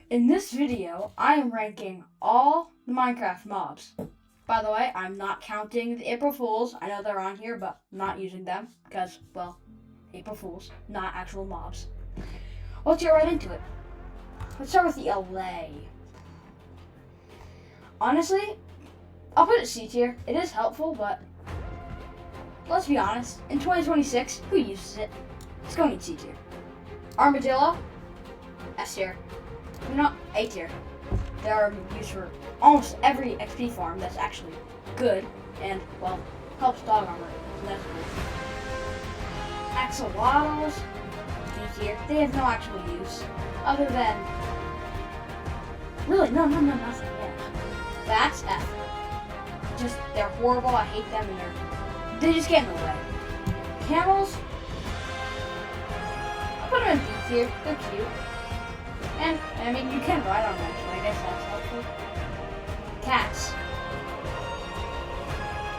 In this video, I am ranking all the Minecraft mobs. By the way, I'm not counting the April Fools. I know they're on here, but I'm not using them because, well, April Fools, not actual mobs. Let's get right into it. Let's start with the LA. Honestly, I'll put it C tier. It is helpful, but let's be honest. In 2026, who uses it? It's going in C tier. Armadillo, S tier. Not A tier. They are used for almost every XP farm that's actually good and, well, helps dog armor. So that's cool. Axolotls, D tier. They have no actual use other than really nothing. Yeah. That's F. Just they're horrible. I hate them and they just get in the way. Camels, I put them in B tier. They're cute. And, I mean, you can ride on them, so I guess that's helpful. Cats.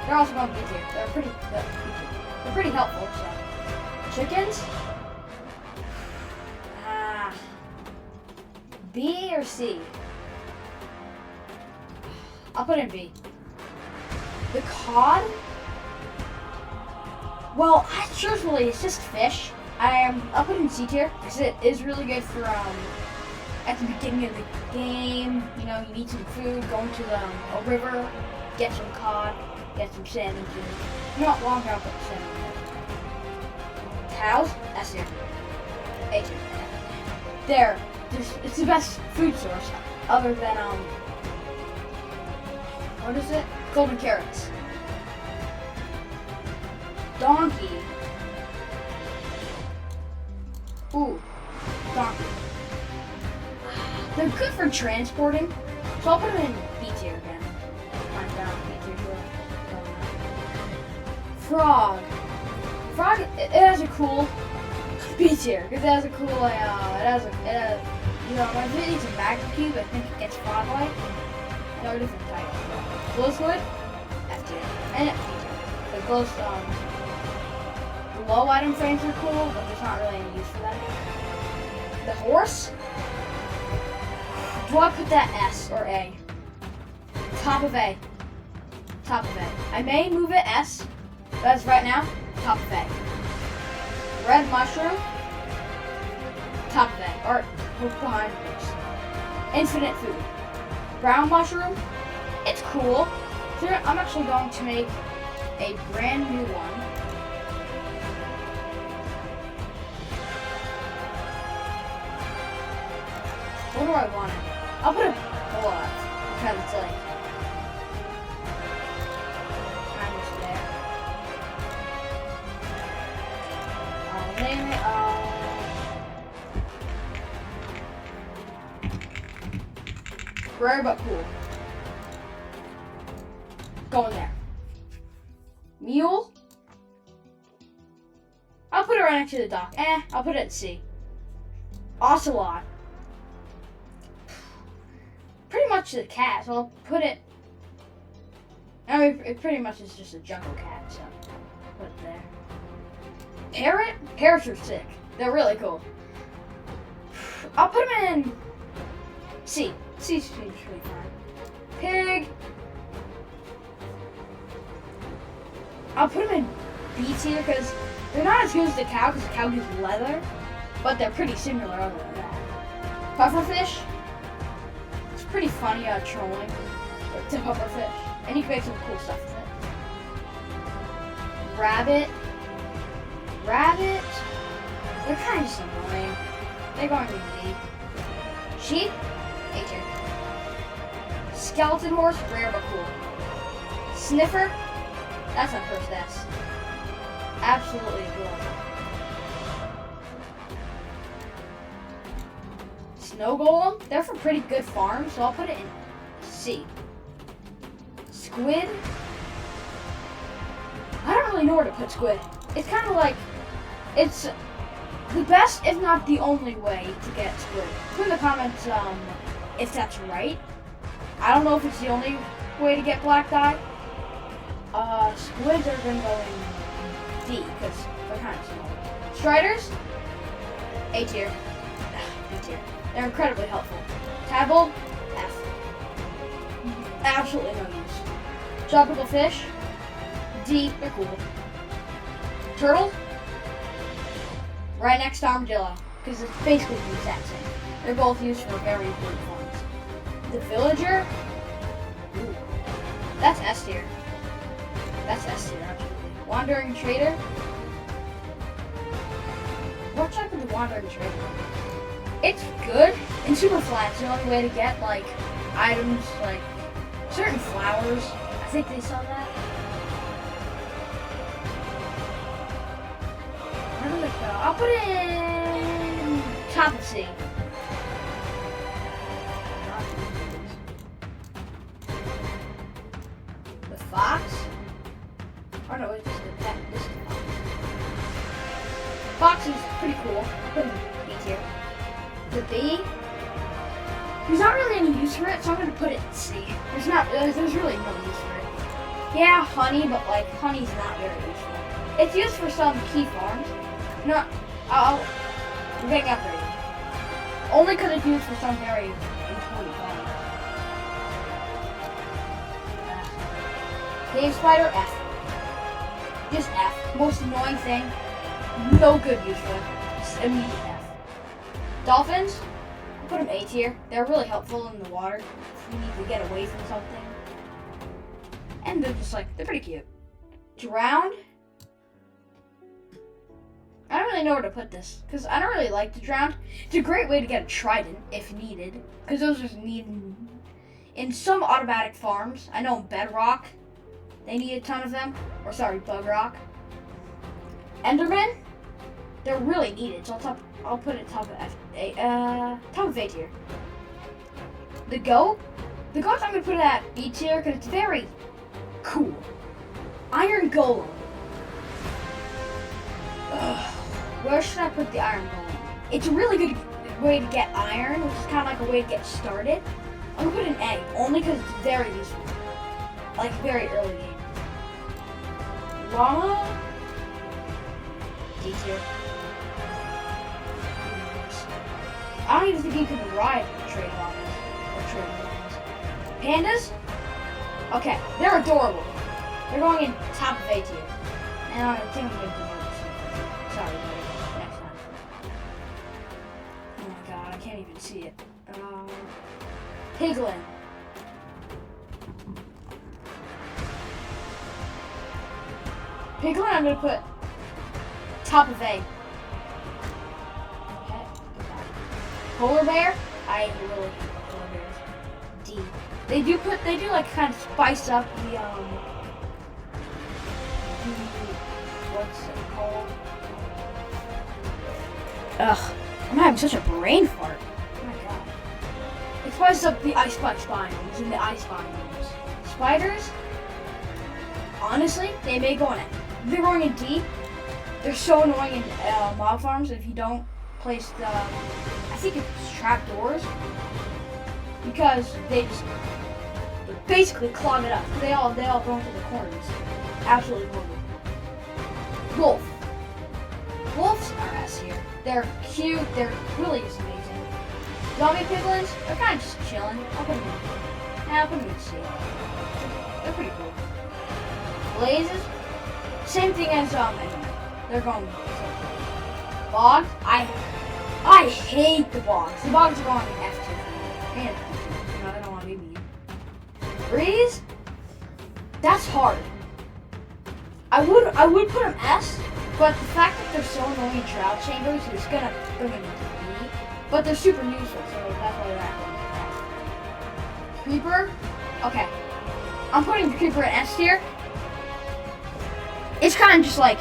They're also going B tier. They're pretty helpful, so. Chickens? B or C? I'll put in B. The cod? Well, truthfully, it's just fish. I'll put it in C tier because it is really good for at the beginning of the game. You know, you need some food, go into a river, get some cod, get some sandwiches. You know what? Well, I'm gonna put the sandwiches. Cows, S tier. A tier. It's the best food source other than what is it? Golden carrots. Donkey. Ooh, donkey. They're good for transporting, so I'll put them in B tier again. B tier here. Frog. Frog, it has a cool B tier because it has a cool you know, when it needs a magma cube, I think it gets frog light. There are different types. Glow squid, F tier, and B tier. The glow item frames are cool, but there's not really any use for them. The horse. Do I put that S or A? Top of A. Top of A. I may move it S, but as right now, top of A. Red mushroom, top of A. Or behind this. Infinite food. Brown mushroom, it's cool. So I'm actually going to make a brand new one. What do I want? I'll put a bullet because it's like kind of there. I'll name it rare but cool. Go in there. Mule. I'll put it right next to the dock. I'll put it at C. Ocelot. Pretty much the cat, so I'll put it. I mean, it pretty much is just a jungle cat, so put it there. Parrot? Parrots are sick. They're really cool. I'll put them in C. C seems pretty fine. Pig. I'll put them in B tier because they're not as good as the cow because the cow gives leather, but they're pretty similar other than that. Pufferfish. Pretty funny trolling to pufferfish, and you can make some cool stuff with it. Rabbit, they're kind of just annoying. They're going to be sheep, A tier. Skeleton horse, rare but cool. Sniffer, that's my first S. Absolutely adorable. Snow golem, they're for pretty good farms, so I'll put it in C. Squid, I don't really know where to put squid. It's kind of like, it's the best, if not the only way to get squid. Put in the comments if that's right. I don't know if it's the only way to get black dye. Squids are going to go in D because they're kind of small. Striders, A tier. B tier. They're incredibly helpful. Tadpole, F. Absolutely no use. Tropical fish, D. They're cool. Turtles, right next to armadillo, because it's basically the exact same. They're both used for very important forms. The villager, ooh, that's S tier. That's S tier, actually. Wandering trader. What type of the wandering trader? It's good. In Super Flat, it's the only way to get like items like certain flowers. I think they sell that. Where did it go? I'll put it in top of C. The fox? Oh no, it's just the pet. This is the fox. Fox is pretty cool. I'll put him in B tier. The bee? There's not really any use for it, so I'm gonna put it in C. There's really no use for it. Yeah, honey, but like honey's not very useful. It's used for some key farms. No, we're getting upgraded. Only because it's used for some very important farms. Cave spider, F. Just F. Most annoying thing. No good use for it. Just immediate F. Dolphins, I'll put them A tier. They're really helpful in the water if you need to get away from something. And they're just like, they're pretty cute. Drowned, I don't really know where to put this, because I don't really like to drown. It's a great way to get a trident, if needed, because those are needed in some automatic farms. I know in Bedrock, they need a ton of them. Or sorry, Bug Rock. Enderman, they're really needed, so I'll put it top of A tier. The goats I'm going to put it at B tier, because it's very cool. Iron Golem. Ugh. Where should I put the Iron Golem? It's a really good way to get iron, which is kind of like a way to get started. I'm going to put an A, only because it's very useful. Like, very early game. Llama? D tier. I don't even think you can ride trade llamas or trade llamas. Pandas? Okay, they're adorable. They're going in top of A tier. And I think I'm going to demote this. Sorry, buddy. Next time. Oh my god, I can't even see it. Piglin. Piglin, I'm going to put top of A. Okay. Polar bear? I really hate polar bears. D. They do like kind of spice up the what's it called? Ugh, I'm having such a brain fart. Oh my god. It spices up the ice spike biomes and the ice biomes. Spiders, honestly, they may go in it. They're going in D. They're so annoying in mob farms if you don't place the, I think it's trapdoors, because they basically clog it up. They all go into the corners. Absolutely horrible. Wolf. Wolves are S here. They're cute. They're really just amazing. Zombie piglins, they're kind of just chilling. I'll put them in C. They're pretty cool. Blazes, same thing as they're going. Bogs, I hate the bogs. The bogs are going in F tier. Man, I don't want to be mean. Breeze, that's hard. I would put them S, but the fact that they're so annoying in trial chambers is gonna bring them into B. But they're super useful, so that's why they're at Creeper, okay. I'm putting the Creeper in S tier. It's kind of just like,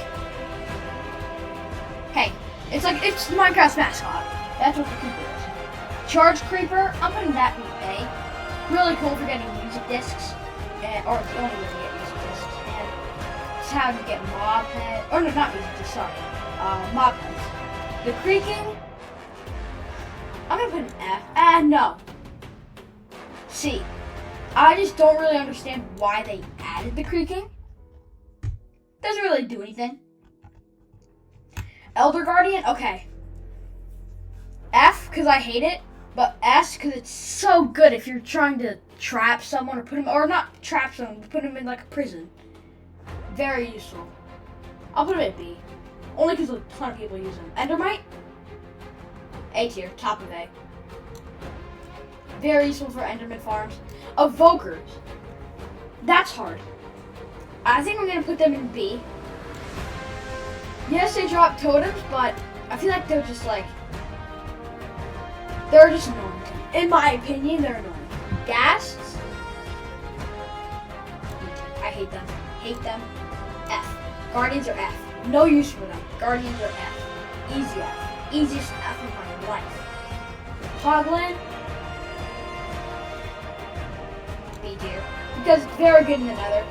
hey, it's Minecraft's mascot. That's what the Creeper is. Charge Creeper, I'm putting that in A. Really cool for getting music discs, or it's the only way to get music discs. And it's how to get mob heads, or no, not music discs, sorry, mob heads. The creaking, I'm gonna put an F. No. C. I just don't really understand why they added the creaking. Doesn't really do anything. Elder Guardian, okay. F, because I hate it. But S, because it's so good if you're trying to trap someone or put him, or not trap someone, but put him in like a prison. Very useful. I'll put him at B. Only because a ton of people use him. Endermite? A tier, top of A. Very useful for Enderman farms. Evokers. That's hard. I think I'm going to put them in B. Yes, they drop totems, but I feel like they're just like... They're just annoying. In my opinion, they're annoying. Ghasts? I hate them. Hate them. F. Guardians are F. No use for them. Guardians are F. Easy F. Easiest F of my life. Hoglin? B tier. Because it's very good in the nether.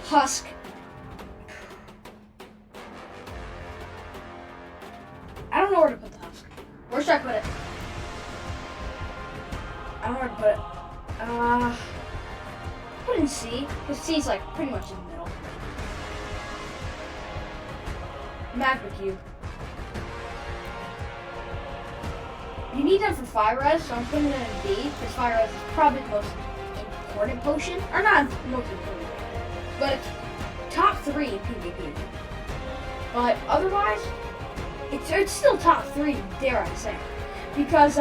Husk. I don't know where to put the husk. Where should I put it? I don't know where to put it. Put it in C. Because C is like pretty much in the middle. Magma Cube. You need them for fire res, so I'm putting them in B, because fire res is probably the most important potion. Or not most important, but it's top 3 in PvP. But otherwise, it's still top 3, dare I say. Because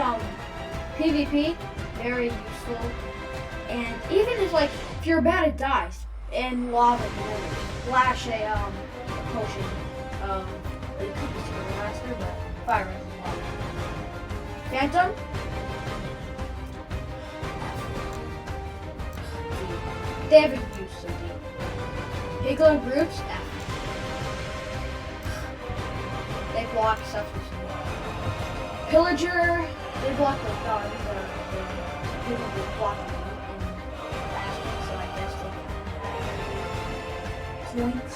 PvP, very useful. And even if you're about to die in lava flash a potion, you could just go master, but fire res is lava. Phantom? They haven't used so deep. Piglin Brutes? F. They block stuff with Pillager, they block the dogs. People will block them in Bastion, so I guess they points.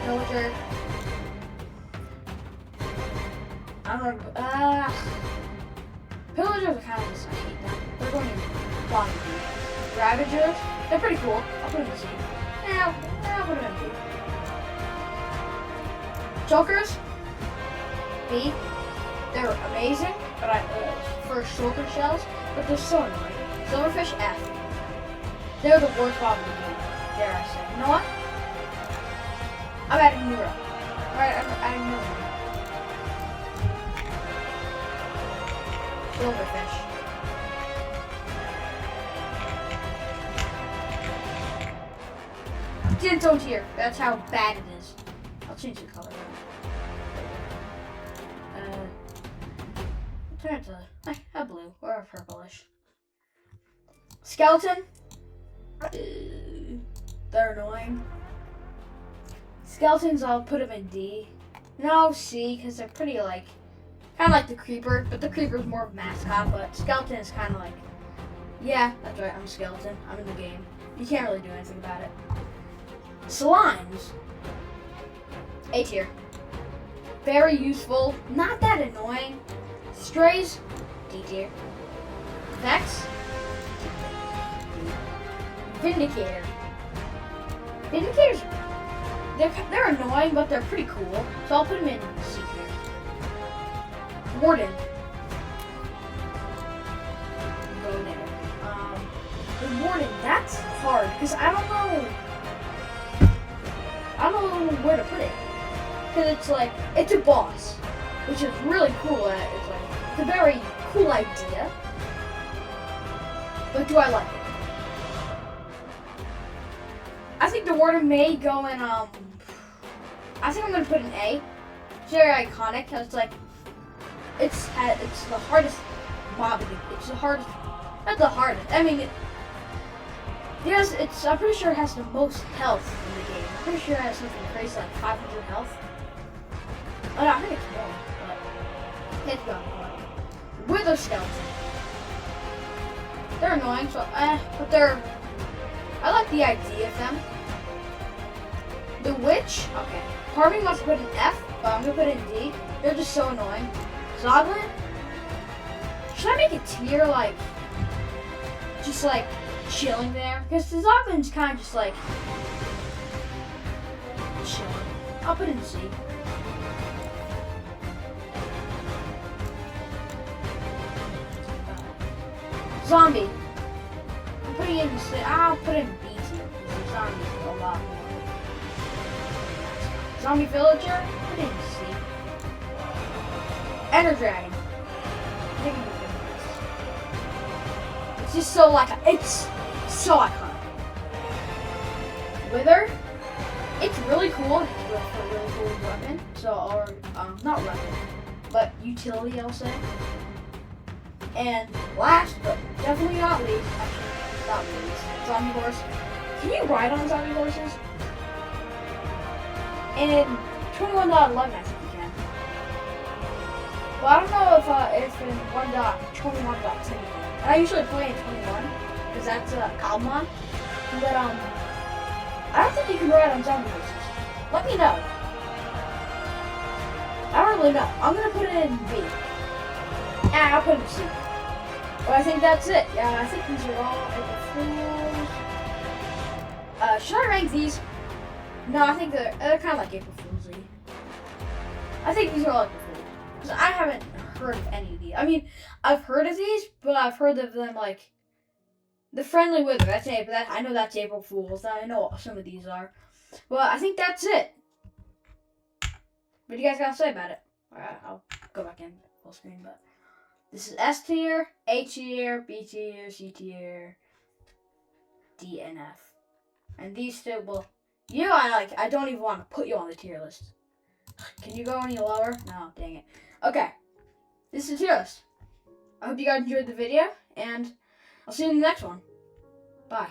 Pillager. I don't know. Pillagers are kind of just, I hate them. They're going to bottom B. Ravagers, they're pretty cool. I'll put them in C. I'll put them in B. Chokers, B. They're amazing, but for shulker shells, but they're so annoying. Silverfish, F. They're the worst problem in the game, dare I say. You know what? I'm adding Neuro. Alright, I'm adding Neuro. Silverfish. Ditto tier. That's how bad it is. I'll change the color. Turn it to a blue or a purplish. Skeleton. They're annoying. Skeletons, I'll put them in D. No, C, because they're pretty kind of like the creeper, but the creeper's more of a mascot, but skeleton is kind of like, yeah, that's right, I'm a skeleton. I'm in the game. You can't really do anything about it. Slimes. A tier. Very useful. Not that annoying. Strays. D tier. Vex. Vindicator. Vindicators, they're annoying, but they're pretty cool. So I'll put them in C tier. Warden. Go there. The Warden, that's hard because I don't know where to put it. Because it's a boss, which is really cool. It's a very cool idea. But do I like it? I think the Warden may go in, I think I'm going to put an A. It's very iconic because it's the hardest mob. It's the hardest, not the hardest. I mean, I'm pretty sure it has the most health in the game. I'm pretty sure it has something crazy like 500 health. Oh no, I think it's more, but it's got more. Wither Skeleton. They're annoying, so but I like the idea of them. The Witch, okay. Part of me wants to put an F, but I'm gonna put it in D. They're just so annoying. Zoglin? Should I make a tier just chilling there? Because the Zoglin's kind of just I'll put it in C. Zombie. I'm putting it in C. I'll put it in B tier because the zombies are a lot more. Zombie villager, put it in C. Ender Dragon. I think it's just so like it's so iconic. Wither, it's really cool. It's a really cool weapon. So, or not weapon, but utility, I'll say. And last, but definitely not least, actually not least, zombie horse. Can you ride on zombie horses? In 21.11, I think you can. Well, I don't know if in 1.21.10 and I usually play in 21 because that's Kalman. But I don't think you can ride on zombie horses. Let me know. I don't really know. I'm gonna put it in B. And I'll put it in C. But I think that's it. Yeah, I think these are all April Fools. Should I rank these? No, I think they're kind of like April Fool's. I think these are all April Fools. Because I haven't heard of any of these. I mean, I've heard of these, but I've heard of them like the Friendly Wither. That's it. But I know that's April Fools. I know what some of these are. Well, I think that's it. What do you guys got to say about it? Alright, I'll go back in full screen, but this is S tier, A tier, B tier, C tier, D, and F. And these two, well, you I don't even want to put you on the tier list. Can you go any lower? No, dang it. Okay, this is the tier list. I hope you guys enjoyed the video, and I'll see you in the next one. Bye.